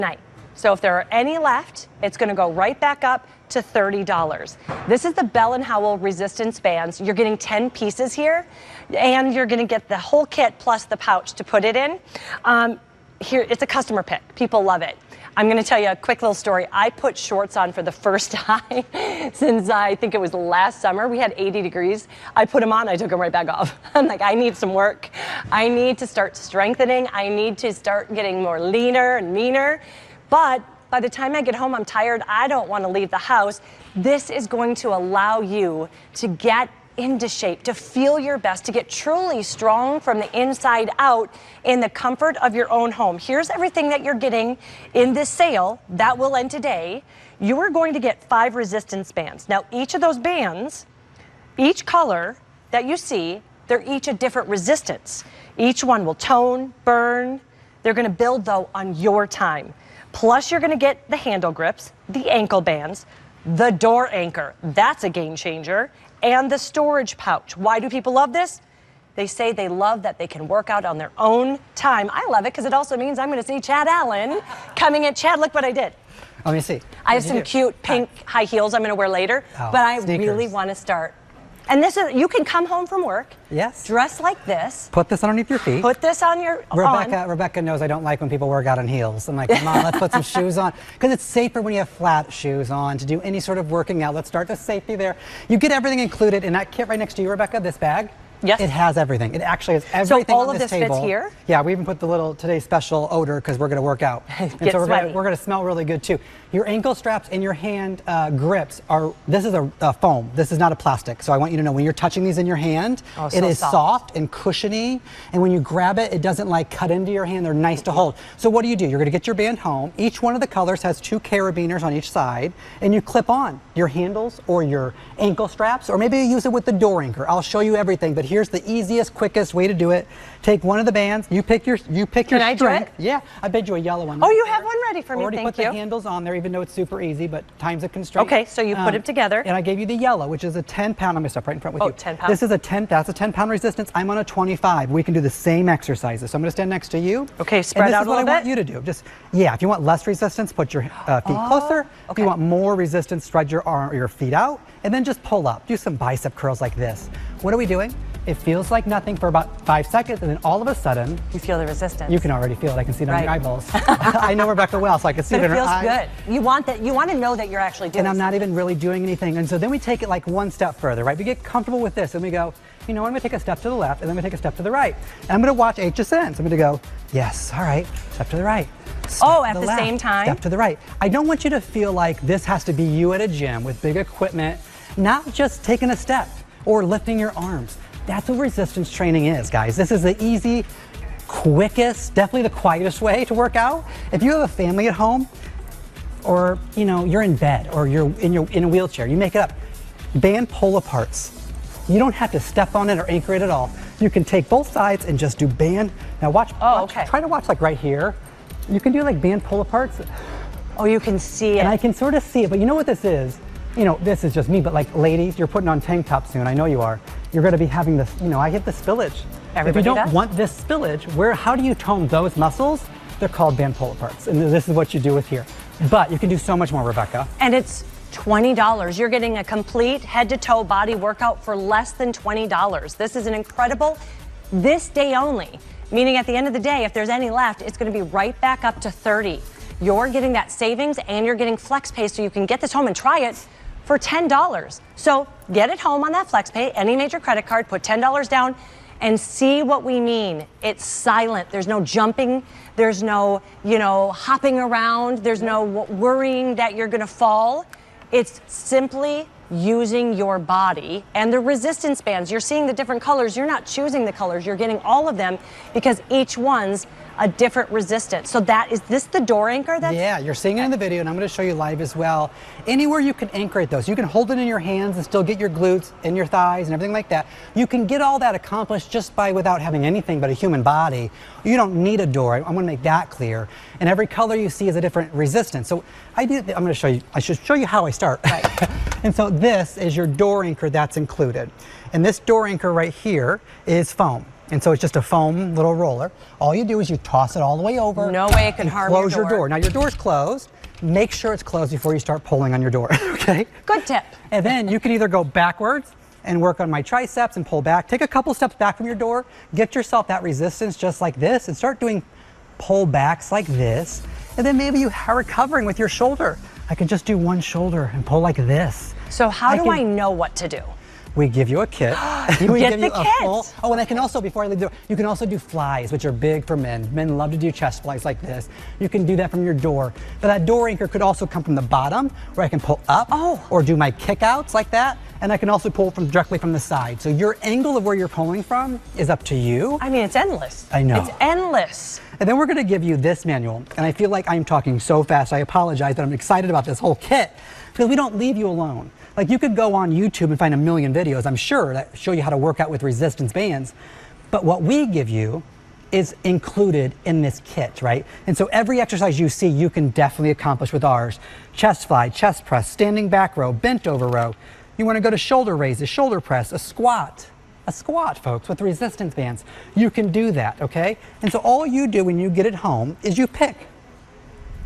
night. So if there are any left, it's going to go right back up to $30. This is the Bell & Howell resistance bands. You're getting 10 pieces here, and you're going to get the whole kit plus the pouch to put it in. Here, it's a customer pick. People love it. I'm going to tell you a quick little story. I put shorts on for the first time since I think it was last summer. We had 80 degrees. I put them on. I took them right back off. I'm like, I need some work. I need to start strengthening. I need to start getting more leaner and meaner. But by the time I get home, I'm tired. I don't want to leave the house. This is going to allow you to get into shape, to feel your best, to get truly strong from the inside out in the comfort of your own home. Here's everything that you're getting in this sale that will end today. You are going to get 5 resistance bands. Now, each of those bands, each color that you see, they're each a different resistance. Each one will tone, burn. They're going to build, though, on your time. Plus, you're going to get the handle grips, the ankle bands, the door anchor. That's a game changer. And the storage pouch. Why do people love this? They say they love that they can work out on their own time. I love it because it also means I'm going to see Chad Allen coming in. Chad, look what I did. Let me see. I have some cute pink high heels I'm going to wear later, but I really want to start. And this is, you can come home from work, yes, dress like this. Put this underneath your feet. Put this on your Rebekah knows I don't like when people work out in heels. I'm like, come on, let's put some shoes on. Because it's safer when you have flat shoes on to do any sort of working out. Let's start the safety there. You get everything included in that kit right next to you, Rebekah, this bag. Yes. It has everything. It actually has everything on this table. So all of this table. fits here? Yeah, we even put the little today's special odor because we're going to work out. And so we're going to smell really good too. Your ankle straps and your hand grips are, this is a foam. This is not a plastic. So I want you to know when you're touching these in your hand, it is soft and cushiony. And when you grab it, it doesn't like cut into your hand. They're nice to hold. So what do? You're going to get your band home. Each one of the colors has 2 carabiners on each side. And you clip on your handles or your ankle straps, or maybe you use it with the door anchor. I'll show you everything, but here's the easiest, quickest way to do it. Take one of the bands. You pick your strength. Yeah, I made you a yellow one. Oh, you have one ready for me. Already put the handles on there, even though it's super easy, but time's a constraint. Okay, so you put them together. And I gave you the yellow, which is a 10-pound. I'm gonna step right in front with you. 10 pounds. This is that's a 10-pound resistance. I'm on a 25. We can do the same exercises. So I'm gonna stand next to you. Okay, spread out a little bit. This is what I want you to do. Just, yeah, if you want less resistance, put your feet closer. Okay. If you want more resistance, spread your feet out, and then just pull up. Do some bicep curls like this. What are we doing? It feels like nothing for about 5 seconds, and then all of a sudden, you feel the resistance. You can already feel it. I can see it on your eyeballs. I know Rebekah well, so I can see it in her eyes. It feels good. You want that. You want to know that you're actually doing. And I'm not even really doing anything. And so then we take it like one step further, right? We get comfortable with this, and we go, you know, I'm going to take a step to the left, and then I'm going to take a step to the right. And I'm going to watch HSN. So I'm going to go, yes, all right, step to the right. At the same time? Step to the right. I don't want you to feel like this has to be you at a gym with big equipment, not just taking a step or lifting your arms. That's what resistance training is, guys. This is the easy, quickest, definitely the quietest way to work out. If you have a family at home, or you know, you're in bed, or you're in a wheelchair, you make it up. Band pull aparts. You don't have to step on it or anchor it at all. You can take both sides and just do band. Now watch. Try to watch like right here. You can do like band pull aparts. Oh, you can see it. And I can sort of see it, but you know what this is? You know, this is just me, but like ladies, you're putting on tank tops soon. I know you are. You're going to be having this, you know, I hit the spillage. If you don't want this spillage, how do you tone those muscles? They're called band pull aparts. And this is what you do with here. But you can do so much more, Rebekah. And it's $20. You're getting a complete head to toe body workout for less than $20. This is an incredible, this day only. Meaning at the end of the day, if there's any left, it's going to be right back up to 30. You're getting that savings and you're getting flex pay, so you can get this home and try it for $10. So get it home on that flex pay, any major credit card, put $10 down and see what we mean. It's silent. There's no jumping. There's no, hopping around. There's no worrying that you're going to fall. It's simply using your body and the resistance bands. You're seeing the different colors. You're not choosing the colors. You're getting all of them because each one's a different resistance. So is this the door anchor? Yeah, you're seeing it in the video, and I'm going to show you live as well. Anywhere you can anchor it, though, so you can hold it in your hands and still get your glutes and your thighs and everything like that. You can get all that accomplished just without having anything but a human body. You don't need a door. I'm going to make that clear. And every color you see is a different resistance. So I'm going to show you. I should show you how I start. Right. And so this is your door anchor that's included. And this door anchor right here is foam. And so it's just a foam little roller. All you do is you toss it all the way over. No way it can harm your door. Close your door. Now your door's closed. Make sure it's closed before you start pulling on your door, okay? Good tip. And then you can either go backwards and work on my triceps and pull back. Take a couple steps back from your door. Get yourself that resistance just like this and start doing pull backs like this. And then maybe you are recovering with your shoulder. I can just do one shoulder and pull like this. So how do I know what to do? We give you a kit. We give you a kit. Oh, and I can also, before I leave the door, you can also do flies, which are big for men. Men love to do chest flies like this. You can do that from your door. But that door anchor could also come from the bottom, where I can pull up, or do my kickouts like that. And I can also pull from directly from the side. So your angle of where you're pulling from is up to you. I mean, it's endless. I know. It's endless. And then we're gonna give you this manual. And I feel like I'm talking so fast, I apologize, but I'm excited about this whole kit because we don't leave you alone. Like, you could go on YouTube and find a million videos, I'm sure, that show you how to work out with resistance bands. But what we give you is included in this kit, right? And so every exercise you see, you can definitely accomplish with ours. Chest fly, chest press, standing back row, bent over row. You wanna go to shoulder raises, shoulder press, a squat, folks, with resistance bands. You can do that, okay? And so all you do when you get it home is you pick.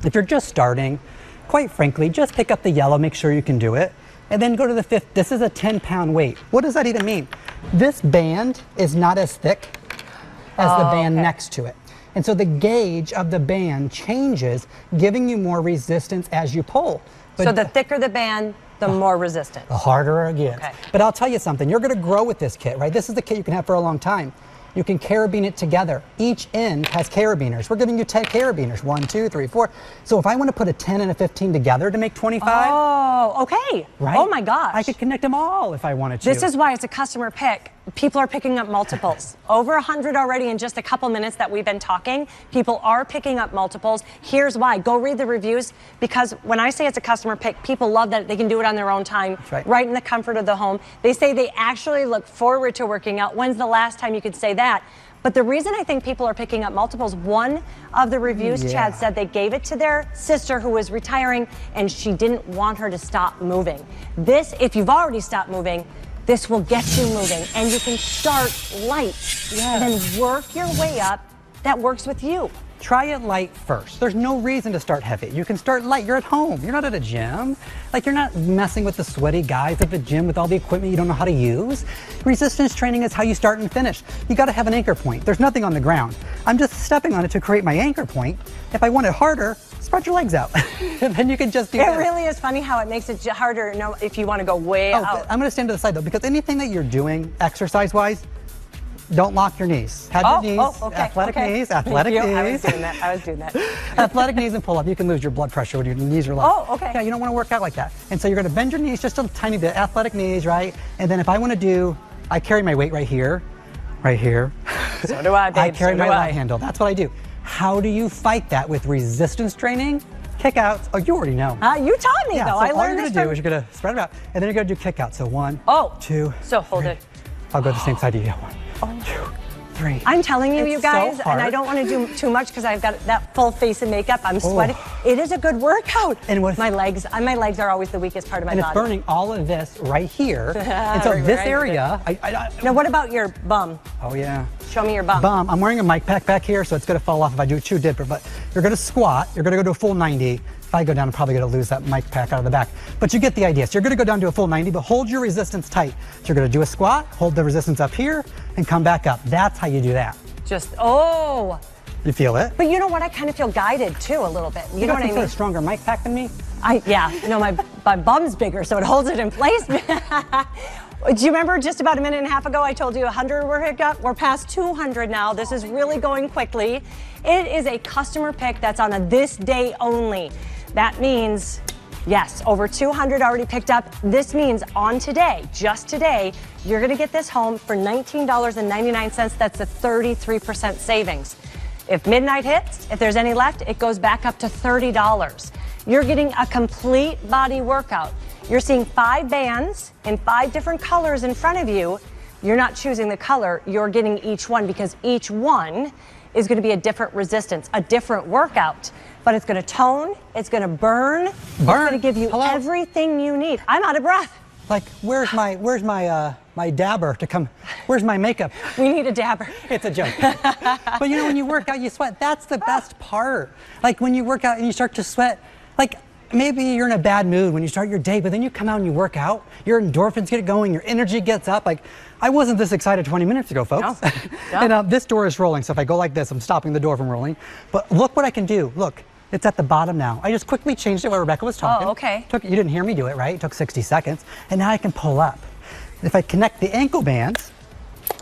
If you're just starting, quite frankly, just pick up the yellow, make sure you can do it. And then go to the 5th. This is a 10-pound weight. What does that even mean? This band is not as thick as the band next to it. And so the gauge of the band changes, giving you more resistance as you pull. But so the thicker the band, the more resistance. The harder it gets. Okay. But I'll tell you something, you're gonna grow with this kit, right? This is the kit you can have for a long time. You can carabine it together. Each end has carabiners. We're giving you 10 carabiners, 1, 2, 3, 4. So if I want to put a 10 and a 15 together to make 25. Oh, okay. Right? Oh my gosh. I could connect them all if I wanted to. This is why it's a customer pick. People are picking up multiples. Over 100 already in just a couple minutes that we've been talking. People are picking up multiples. Here's why. Go read the reviews, because when I say it's a customer pick, people love that they can do it on their own time, right in the comfort of the home. They say they actually look forward to working out. When's the last time you could say that? But the reason I think people are picking up multiples, one of the reviews, Chad, said they gave it to their sister who was retiring and she didn't want her to stop moving. This, if you've already stopped moving, this will get you moving, and you can start light and then work your way up. That works with you. Try it light first. There's no reason to start heavy. You can start light. You're at home. You're not at a gym. Like, you're not messing with the sweaty guys at the gym with all the equipment you don't know how to use. Resistance training is how you start and finish. You got to have an anchor point. There's nothing on the ground. I'm just stepping on it to create my anchor point. If I want it harder, spread your legs out. And then you can just do it. It really is funny how it makes it harder if you want to go way out. I'm going to stand to the side, though, because anything that you're doing exercise-wise, don't lock your knees. Have your knees, athletic knees. I was doing that. Athletic knees and pull up. You can lose your blood pressure when your knees are locked. Oh, okay. Yeah, you don't want to work out like that. And so you're going to bend your knees just a tiny bit, athletic knees, right? And then if I want to do, I carry my weight right here. So do I, babe. I carry my light handle. That's what I do. How do you fight that with resistance training? Kickouts. Oh, you already know. You taught me, though. So I all learned you're this. going to do is you're going to spread them out, and then you're going to do kickouts. So 1, 2, so hold 3. it. I'll go the same side to you. 1, 2, 3. I'm telling you, you guys, so and I don't want to do too much because I've got that full face of makeup. I'm sweating. It is a good workout. And my legs are always the weakest part of my body. And it's burning all of this right here. And so this area. Now, what about your bum? Oh yeah. Show me your bum. I'm wearing a mic pack back here, so it's going to fall off if I do it too deeper. But you're going to squat. You're going to go to a full 90. If I go down, I'm probably going to lose that mic pack out of the back. But you get the idea. So you're going to go down to a full 90, but hold your resistance tight. So you're going to do a squat, hold the resistance up here, and come back up. That's how you do that. You feel it? But you know what? I kind of feel guided too a little bit. You know what I mean? Got a stronger mic pack than me? My bum's bigger, so it holds it in place. Do you remember just about a minute and a half ago I told you 100 were picked up? We're past 200 now. This is really going quickly. It is a customer pick that's on a this day only. That means, yes, over 200 already picked up. This means on today, just today, you're gonna get this home for $19.99. That's a 33% savings. If midnight hits, if there's any left, it goes back up to $30. You're getting a complete body workout. You're seeing 5 bands in 5 different colors in front of you. You're not choosing the color, you're getting each one because each one is going to be a different resistance, a different workout. But it's going to tone, it's going to burn, it's going to give you everything you need. I'm out of breath. Like, where's my my dabber to come. Where's my makeup? We need a dabber. It's a joke. But you know, when you work out, you sweat. That's the best part. Like when you work out and you start to sweat, like maybe you're in a bad mood when you start your day, but then you come out and you work out, your endorphins get going, your energy gets up. Like I wasn't this excited 20 minutes ago, folks. No. And this door is rolling, so if I go like this, I'm stopping the door from rolling. But look what I can do. Look, it's at the bottom now. I just quickly changed it while Rebekah was talking. Oh, okay. You didn't hear me do it, right? It took 60 seconds. And now I can pull up. If I connect the ankle bands,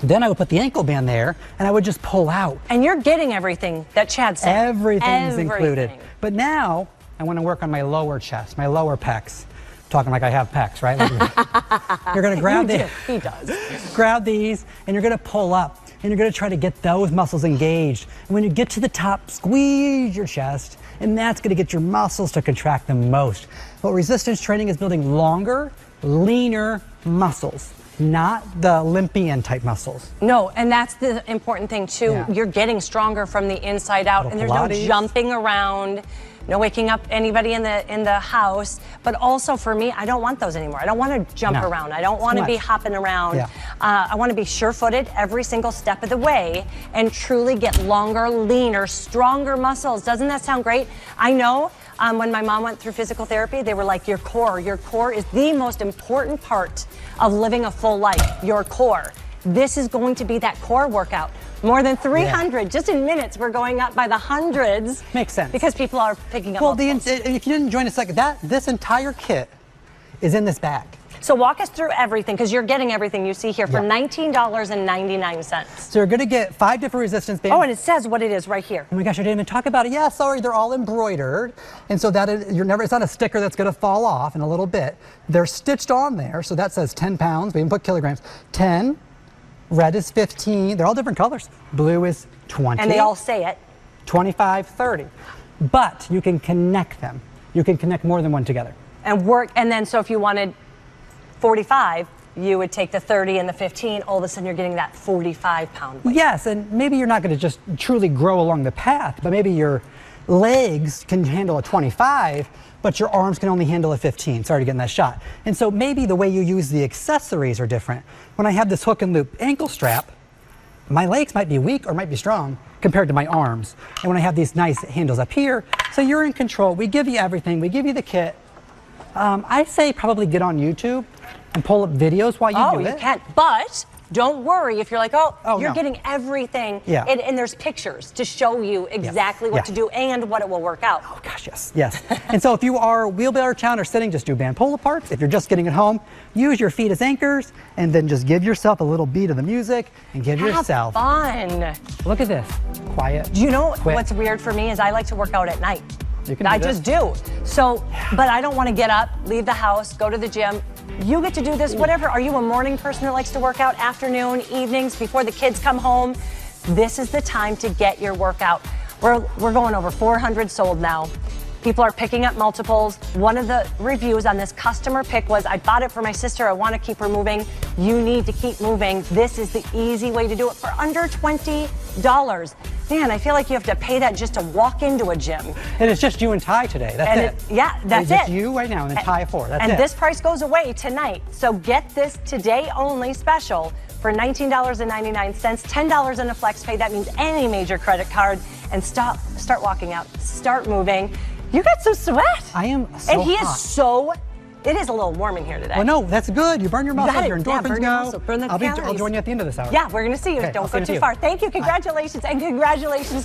then I would put the ankle band there and I would just pull out. And you're getting everything that Chad said. Everything's included. But now I want to work on my lower chest, my lower pecs. Talking like I have pecs, right? Like you're going to grab these. He does. Grab these and you're going to pull up and you're going to try to get those muscles engaged. And when you get to the top, squeeze your chest, and that's going to get your muscles to contract the most. What resistance training is building longer, leaner muscles, not the Olympian type muscles. No, and that's the important thing too. Yeah. You're getting stronger from the inside out, and there's no jumping around, no waking up anybody in the house. But also for me, I don't want those anymore. I don't want to jump around. I don't want to be hopping around. Yeah. I want to be sure-footed every single step of the way and truly get longer, leaner, stronger muscles. Doesn't that sound great? I know. When my mom went through physical therapy, they were like, your core is the most important part of living a full life, your core. This is going to be that core workout. More than 300, just in minutes, we're going up by the hundreds. Makes sense. Because people are picking up multiples. If you didn't join us, like this entire kit is in this bag. So walk us through everything, because you're getting everything you see here for $19.99. So you're going to get 5 different resistance bands. Oh, and it says what it is right here. Oh my gosh, I didn't even talk about it. Yeah, sorry, they're all embroidered. And so that is, it's not a sticker that's going to fall off in a little bit. They're stitched on there, so that says 10 pounds. We even put kilograms. 10, red is 15. They're all different colors. Blue is 20. And they all say it. 25, 30. But you can connect them. You can connect more than one together. And work, and then so if you wanted 45, you would take the 30 and the 15, all of a sudden you're getting that 45-pound weight. Yes, and maybe you're not going to just truly grow along the path, but maybe your legs can handle a 25, but your arms can only handle a 15. Sorry to get in that shot. And so maybe the way you use the accessories are different. When I have this hook and loop ankle strap, my legs might be weak or might be strong compared to my arms. And when I have these nice handles up here, so you're in control. We give you everything. We give you the kit. I say probably get on YouTube and pull up videos while you do it. Oh, you can. But don't worry if you're like, you're getting everything. Yeah. And there's pictures to show you exactly what to do and what it will work out. Oh gosh, yes. And so if you are wheelbarrow bound or sitting, just do band pull aparts. If you're just getting it home, use your feet as anchors and then just give yourself a little beat of the music and give yourself fun. Look at this. Quiet. Do you know what's weird for me is I like to work out at night. I just do. So, but I don't want to get up, leave the house, go to the gym. You get to do this, whatever. Are you a morning person that likes to work out, afternoon, evenings, before the kids come home? This is the time to get your workout. We're going over 400 sold now. People are picking up multiples. One of the reviews on this customer pick was, I bought it for my sister. I want to keep her moving. You need to keep moving. This is the easy way to do it for under $20. Man, I feel like you have to pay that just to walk into a gym. And it's just you and Ty today. That's it. Yeah, that's it's just you right now and then Ty 4. That's it. And this price goes away tonight. So get this today only special for $19.99, $10 in a flex pay. That means any major credit card. And start walking out. Start moving. You got some sweat. I am so And he hot. is so... It is a little warm in here today. Well, no, that's good. You burn your muscles, your endorphins go. Burn the I'll join you at the end of this hour. Yeah, we're going to see you. Okay, Don't go too far. Thank you. Congratulations. And congratulations